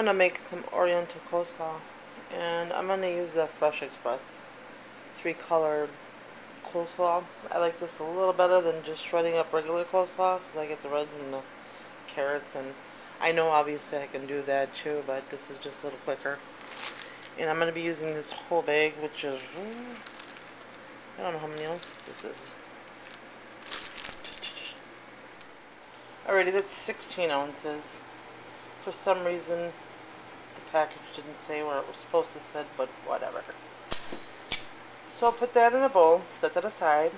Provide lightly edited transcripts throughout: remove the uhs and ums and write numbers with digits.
to make some Oriental coleslaw, and I'm going to use the Fresh Express 3-colored coleslaw. I like this a little better than just shredding up regular coleslaw because I get the red and the carrots, and I know obviously I can do that too, but this is just a little quicker. And I'm going to be using this whole bag, which is, I don't know how many ounces this is. Alrighty, that's 16 ounces. For some reason, the package didn't say where it was supposed to sit, but whatever. So I'll put that in a bowl, set that aside.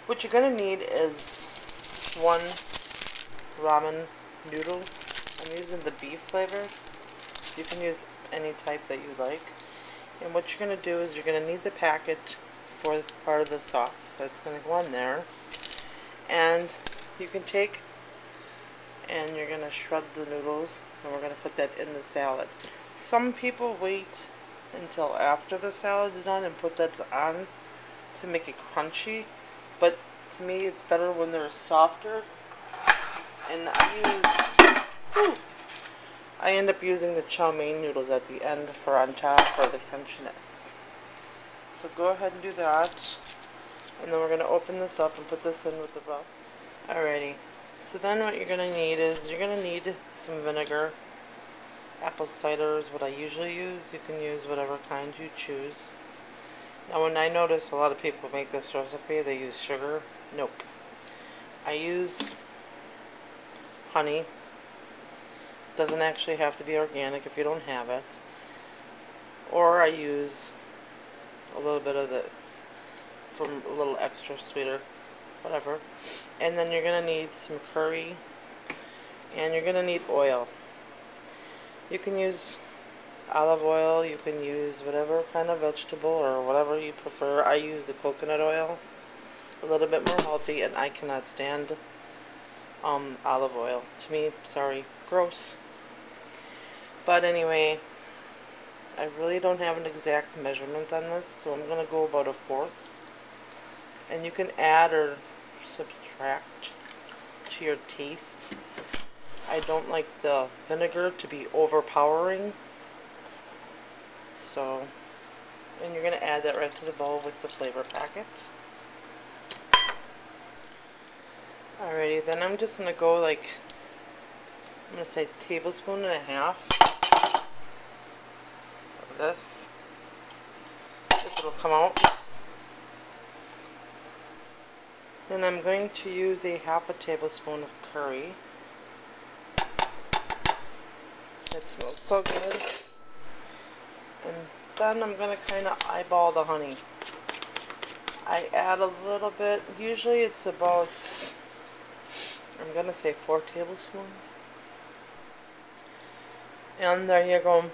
What you're going to need is 1 ramen noodle. I'm using the beef flavor. You can use any type that you like. And what you're going to do is you're going to need the packet for part of the sauce that's going to go in there. And you can take and you're going to shred the noodles, and we're going to put that in the salad. Some people wait until after the salad's done and put that on to make it crunchy, but to me it's better when they're softer. And I end up using the chow mein noodles at the end for on top for the crunchiness. So go ahead and do that, and then we're going to open this up and put this in with the broth. Alrighty. So then what you're going to need is you're going to need some vinegar. Apple cider is what I usually use. You can use whatever kind you choose. Now when I notice a lot of people make this recipe, they use sugar. Nope. I use honey. Doesn't actually have to be organic if you don't have it. Or I use a little bit of this for a little extra sweeter. Whatever. And then you're going to need some curry, and you're going to need oil. You can use olive oil, you can use whatever kind of vegetable or whatever you prefer. I use the coconut oil, a little bit more healthy, and I cannot stand olive oil. To me, sorry, gross. But anyway, I really don't have an exact measurement on this, so I'm going to go about 1/4. And you can add or subtract to your taste. I don't like the vinegar to be overpowering. So, and you're going to add that right to the bowl with the flavor packet. Alrighty, then I'm just going to go like, I'm going to say 1.5 tablespoons of this. This will come out. Then I'm going to use 1/2 tablespoon of curry. It smells so good. And then I'm going to kind of eyeball the honey. I add a little bit. Usually it's about, I'm going to say 4 tablespoons. And there you go.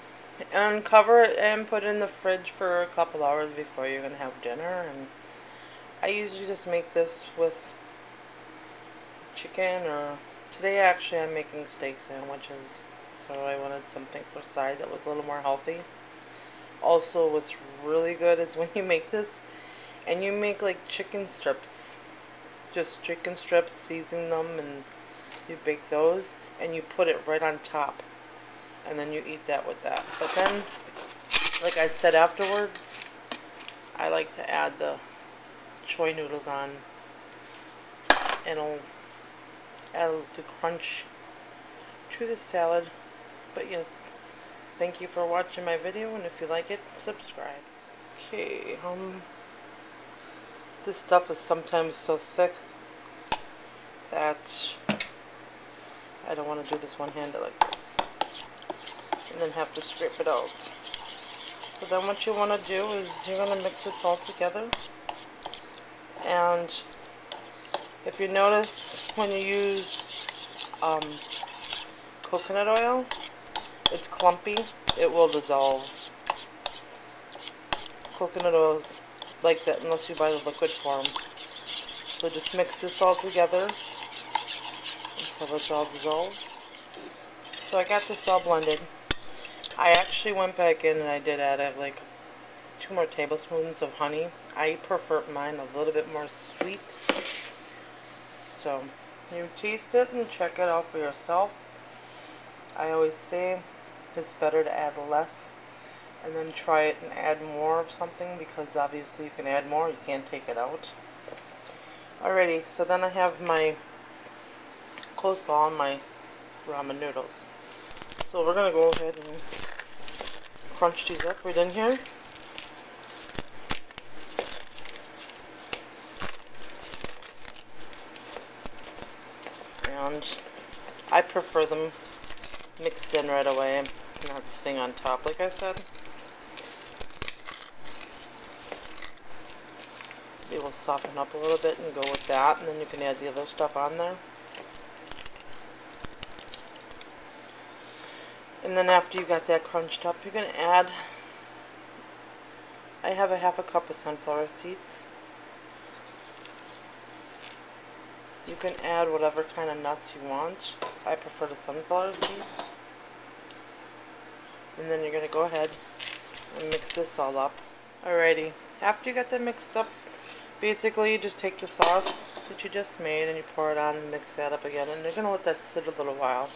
And cover it and put it in the fridge for a couple hours before you're going to have dinner. And I usually just make this with chicken, or today actually I'm making steak sandwiches, so I wanted something for side that was a little more healthy. Also, what's really good is when you make this and you make like chicken strips, just chicken strips, season them, and you bake those and you put it right on top, and then you eat that with that. But then, like I said afterwards, I like to add the choy noodles on, and it'll add the crunch to the salad. But yes, thank you for watching my video, and if you like it, subscribe. Okay, this stuff is sometimes so thick that I don't want to do this one-handed like this, and then have to scrape it out. So then what you want to do is you're going to mix this all together. And if you notice, when you use coconut oil, it's clumpy, it will dissolve. Coconut oil's like that unless you buy the liquid form. So just mix this all together until it's all dissolved. So I got this all blended. I actually went back in and I did add like 2 more tablespoons of honey. I prefer mine a little bit more sweet. So you taste it and check it out for yourself. I always say it's better to add less and then try it and add more of something, because obviously you can add more, you can't take it out. Alrighty, so then I have my coleslaw and my ramen noodles. So we're going to go ahead and crunch these up right in here. And I prefer them mixed in right away, not sitting on top like I said. They will soften up a little bit and go with that, and then you can add the other stuff on there. And then after you got that crunched up, you're going to add, I have a half a cup of sunflower seeds. You can add whatever kind of nuts you want. I prefer the sunflower seeds. And then you're going to go ahead and mix this all up. Alrighty, after you got that mixed up, basically you just take the sauce that you just made and you pour it on and mix that up again, and you're going to let that sit a little while.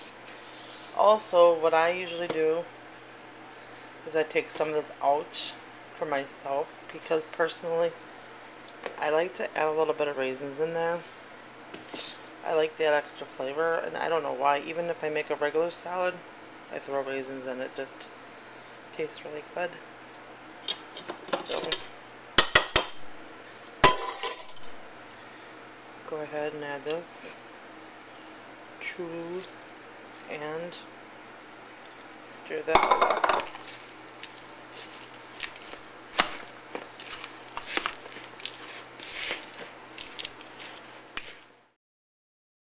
Also, what I usually do is I take some of this out for myself, because personally I like to add a little bit of raisins in there. I like that extra flavor, and I don't know why. Even if I make a regular salad, I throw raisins in. It just tastes really good. So go ahead and add this. Chew and stir that all up.